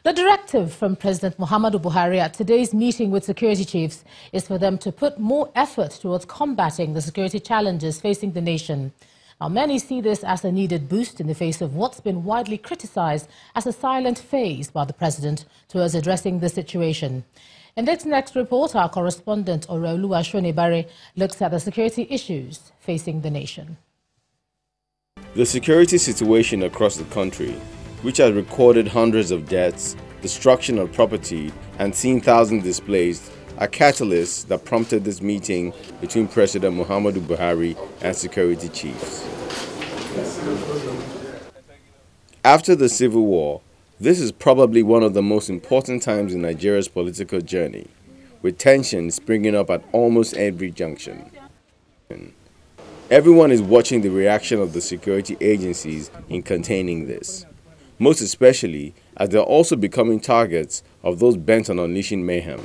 The directive from President Muhammadu Buhari at today's meeting with security chiefs is for them to put more effort towards combating the security challenges facing the nation. Now, many see this as a needed boost in the face of what's been widely criticized as a silent phase by the president towards addressing the situation. In this next report, our correspondent Oluwa Shonibare looks at the security issues facing the nation. The security situation across the country, which has recorded hundreds of deaths, destruction of property, and seen thousands displaced, are catalysts that prompted this meeting between President Muhammadu Buhari and security chiefs. After the civil war, this is probably one of the most important times in Nigeria's political journey, with tensions springing up at almost every junction. Everyone is watching the reaction of the security agencies in containing this, most especially as they are also becoming targets of those bent on unleashing mayhem.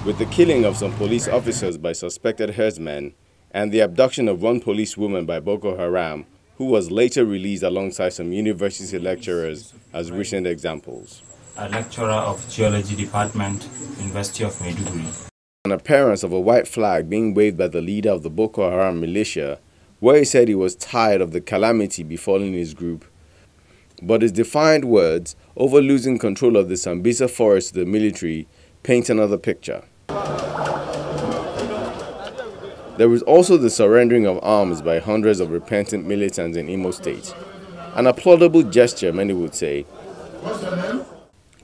With the killing of some police officers by suspected herdsmen and the abduction of one policewoman by Boko Haram, who was later released alongside some university lecturers as recent examples. A lecturer of Geology Department, University of Maiduguri. An appearance of a white flag being waved by the leader of the Boko Haram militia, where he said he was tired of the calamity befalling his group. But his defiant words over losing control of the Sambisa forest to the military paint another picture. There was also the surrendering of arms by hundreds of repentant militants in Imo State. An applaudable gesture, many would say.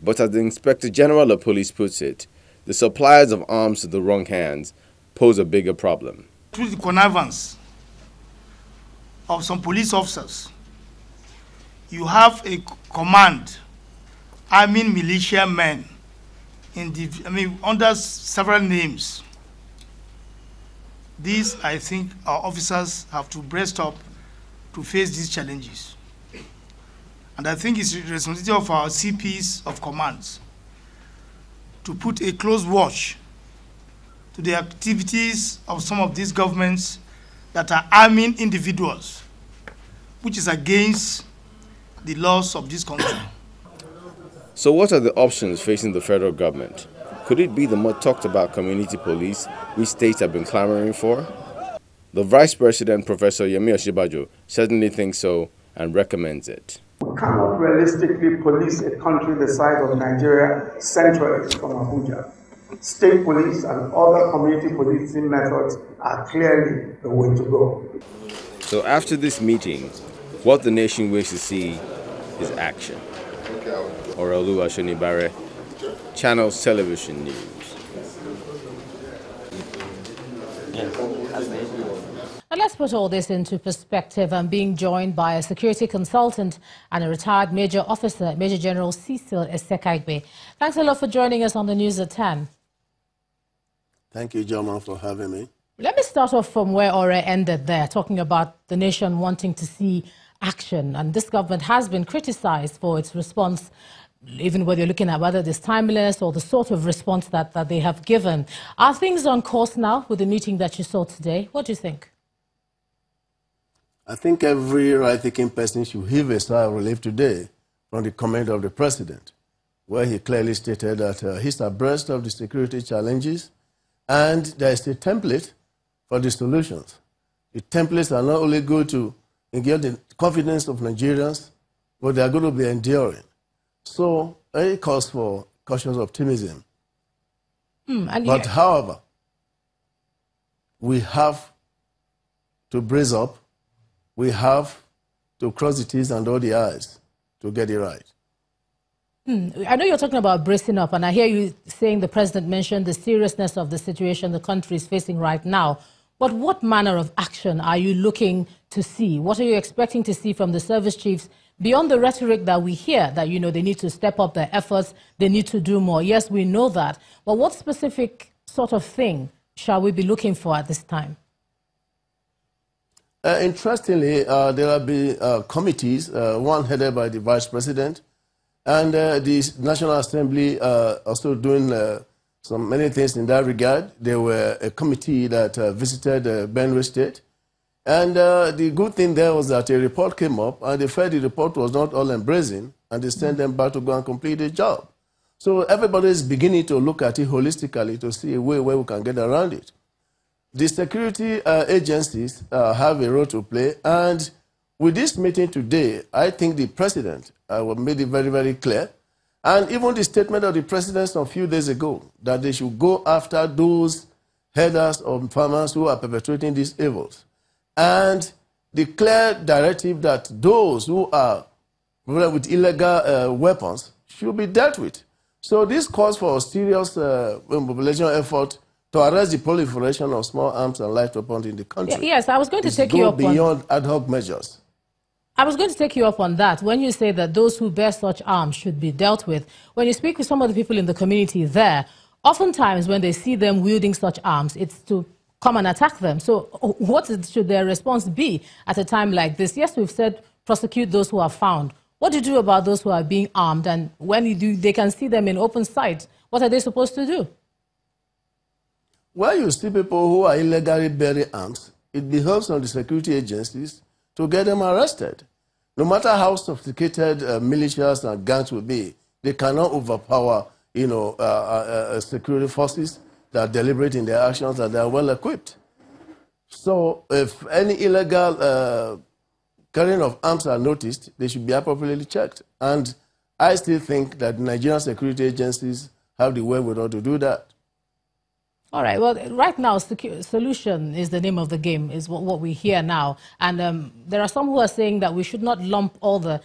But as the Inspector General of Police puts it, the suppliers of arms to the wrong hands pose a bigger problem. Through the connivance of some police officers, you have a command arming militia men under several names. These, I think, our officers have to breast up to face these challenges. And I think it's the responsibility of our CPs of commands to put a close watch to the activities of some of these governments that are arming individuals, which is against the laws of this country. So what are the options facing the federal government? Could it be the much talked about community police which states have been clamoring for? The Vice President, Professor Yemi Osinbajo, certainly thinks so and recommends it. We cannot realistically police a country the size of Nigeria centrally from Abuja. State police and other community policing methods are clearly the way to go. So after this meeting, what the nation wishes to see is action. Oluwa Shonibare, Channels Television News. And let's put all this into perspective. I'm being joined by a security consultant and a retired major officer, Major General Cecil Esekaigbe. Thanks a lot for joining us on the news at 10. Thank you, Joma, for having me. Let me start off from where Ore ended there, talking about the nation wanting to see action. And this government has been criticized for its response, even whether you're looking at whether there's timeliness or the sort of response that they have given. Are things on course now with the meeting that you saw today? What do you think? I think every right-thinking person should heave a sigh of relief today from the comment of the president, where he clearly stated that he's abreast of the security challenges and there is a template for the solutions. The templates are not only good to get the confidence of Nigerians, but they are going to be enduring. So, any cause for cautious optimism. But however, we have to brace up. We have to cross the T's and dot the I's to get it right. I know you're talking about bracing up, and I hear you saying the president mentioned the seriousness of the situation the country is facing right now. But what manner of action are you looking to see? What are you expecting to see from the service chiefs beyond the rhetoric that we hear, that, you know, they need to step up their efforts, they need to do more? Yes, we know that. But what specific sort of thing shall we be looking for at this time? Interestingly, there will be committees, one headed by the Vice President, and the National Assembly also doing many things in that regard. There were a committee that visited Benue State. And the good thing there was that a report came up, and they felt the report was not all embracing, and they send them back to go and complete the job. So everybody is beginning to look at it holistically to see a way where we can get around it. The security agencies have a role to play, and with this meeting today, I think the president made it very, very clear, and even the statement of the president a few days ago, that they should go after those headers of farmers who are perpetrating these evils, and the clear directive that those who are with illegal weapons should be dealt with. So this calls for a serious mobilization effort to arrest the proliferation of small arms and light weapons in the country. Yes, I was going to take you up on... beyond ad hoc measures. I was going to take you up on that. When you say that those who bear such arms should be dealt with, when you speak with some of the people in the community there, oftentimes when they see them wielding such arms, it's to come and attack them. So what should their response be at a time like this? Yes, we've said prosecute those who are found. What do you do about those who are being armed? And when you do, they can see them in open sight. What are they supposed to do? When you see people who are illegally bearing arms, it behoves on the security agencies to get them arrested. No matter how sophisticated militias and gangs will be, they cannot overpower, security forces that are deliberate in their actions and they are well equipped. So if any illegal carrying of arms are noticed, they should be appropriately checked. And I still think that Nigerian security agencies have the wherewithal to do that. All right. Well, right now, solution is the name of the game, is what we hear now. And there are some who are saying that we should not lump all the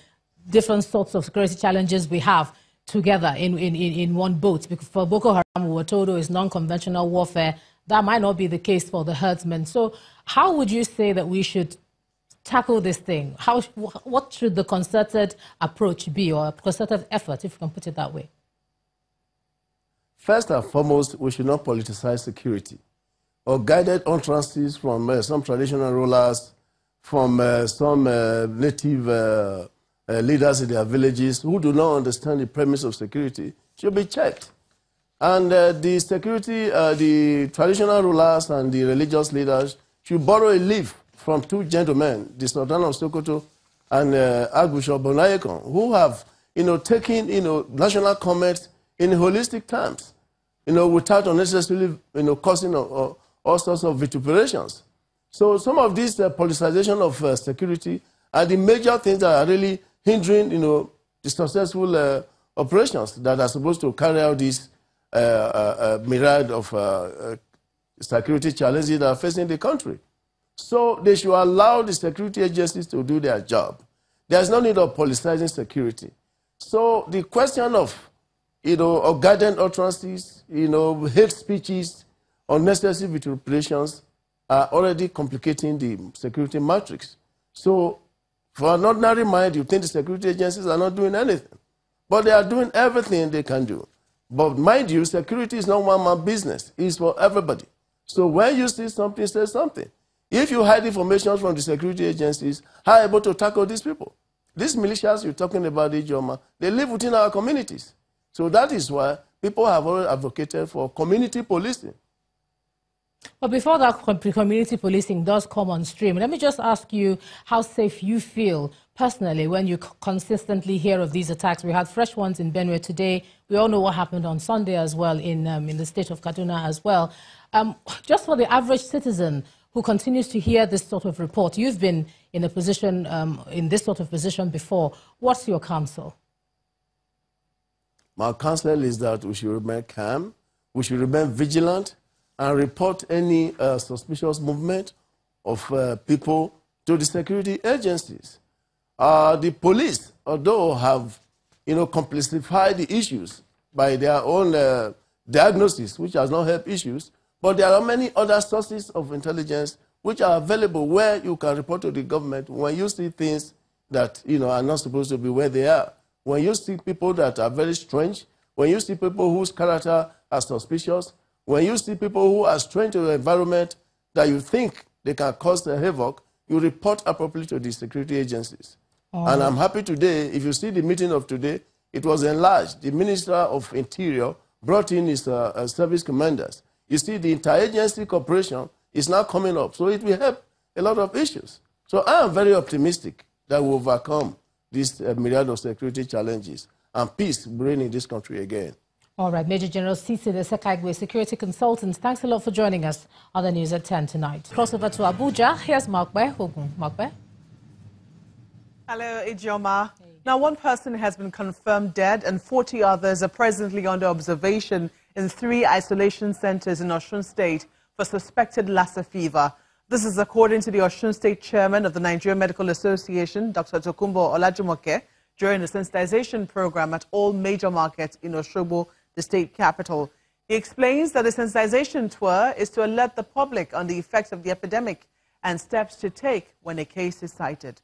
different sorts of security challenges we have together in one boat. Because for Boko Haram, we were told it's non-conventional warfare. That might not be the case for the herdsmen. So how would you say that we should tackle this thing? What should the concerted approach be, or a concerted effort, if you can put it that way? First and foremost, we should not politicize security or guided utterances from some traditional rulers, from some native leaders in their villages who do not understand the premise of security should be checked. And the security, the traditional rulers and the religious leaders should borrow a leaf from two gentlemen, the Sultan of Sokoto and Archbishop Bonayekon, who have, taken, national comments in holistic terms, without unnecessarily, causing all sorts of vituperations. So some of these politicization of security are the major things that are really hindering, the successful operations that are supposed to carry out this myriad of security challenges that are facing the country. So they should allow the security agencies to do their job. There's no need of politicizing security. So the question of, of guidance utterances, hate speeches, unnecessary vituperations are already complicating the security matrix. So for an ordinary mind, you think the security agencies are not doing anything. But they are doing everything they can do. But mind you, security is not one-man business. It's for everybody. So when you see something, say something. If you hide information from the security agencies, how are you able to tackle these people? These militias you're talking about, Ijoma, they live within our communities. So that is why people have already advocated for community policing. But before that community policing does come on stream, let me just ask you how safe you feel personally when you consistently hear of these attacks. We had fresh ones in Benue today. We all know what happened on Sunday as well in the state of Kaduna as well. Just for the average citizen who continues to hear this sort of report, you've been in a position, in this sort of position before. What's your counsel? My counsel is that we should remain calm, we should remain vigilant, and report any suspicious movement of people to the security agencies. The police, although have, complexified the issues by their own diagnosis, which has not helped issues, but there are many other sources of intelligence which are available where you can report to the government when you see things that, are not supposed to be where they are. When you see people that are very strange, when you see people whose character are suspicious, when you see people who are strange to the environment that you think they can cause havoc, you report appropriately to the security agencies. Oh. And I'm happy today, if you see the meeting of today, it was enlarged. The Minister of Interior brought in his service commanders. You see, the interagency cooperation is now coming up, so it will help a lot of issues. So I am very optimistic that we'll overcome this myriad of security challenges, and peace reign in this country again. All right, Major General Sisi Sekagwe, security consultant, thanks a lot for joining us on the News at 10 tonight. Crossover to Abuja, here's Makbe Hogun. Makbe. Hello, Ijeoma. Hey. Now, one person has been confirmed dead and 40 others are presently under observation in 3 isolation centers in Osun State for suspected Lassa fever. This is according to the Osun State chairman of the Nigerian Medical Association, Dr. Tokunbo Olajumoke, during a sensitization program at all major markets in Osogbo, the state capital. He explains that the sensitization tour is to alert the public on the effects of the epidemic and steps to take when a case is cited.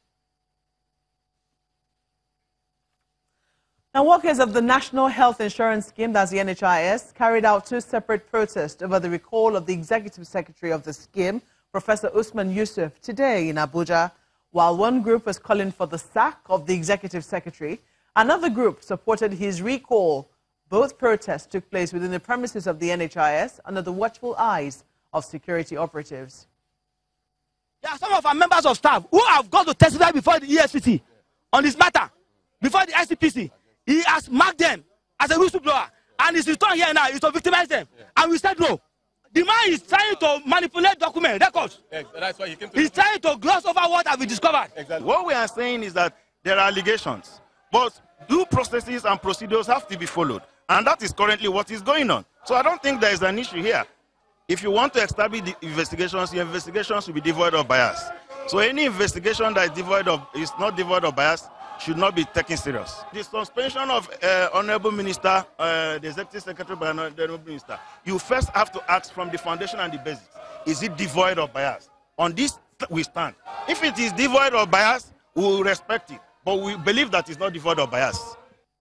Now, workers of the National Health Insurance Scheme, that's the NHIS, carried out 2 separate protests over the recall of the Executive Secretary of the scheme, Professor Usman Yusuf, today in Abuja. While one group was calling for the sack of the Executive Secretary, another group supported his recall. Both protests took place within the premises of the NHIS under the watchful eyes of security operatives. There are some of our members of staff who have gone to testify before the EFCC on this matter, before the ICPC. He has marked them as a whistleblower, and his return here now is to victimize them. And we said no. The man is trying to manipulate document records. That's why he's trying to gloss over what have been discovered. Exactly. What we are saying is that there are allegations, but due processes and procedures have to be followed. And that is currently what is going on. So I don't think there is an issue here. If you want to establish the investigations, your investigations should be devoid of bias. So any investigation that is not devoid of bias should not be taken serious. The suspension of Honorable Minister, the Executive Secretary by the Honorable Minister, you first have to ask from the foundation and the basics, is it devoid of bias? On this we stand. If it is devoid of bias, we will respect it. But we believe that it's not devoid of bias.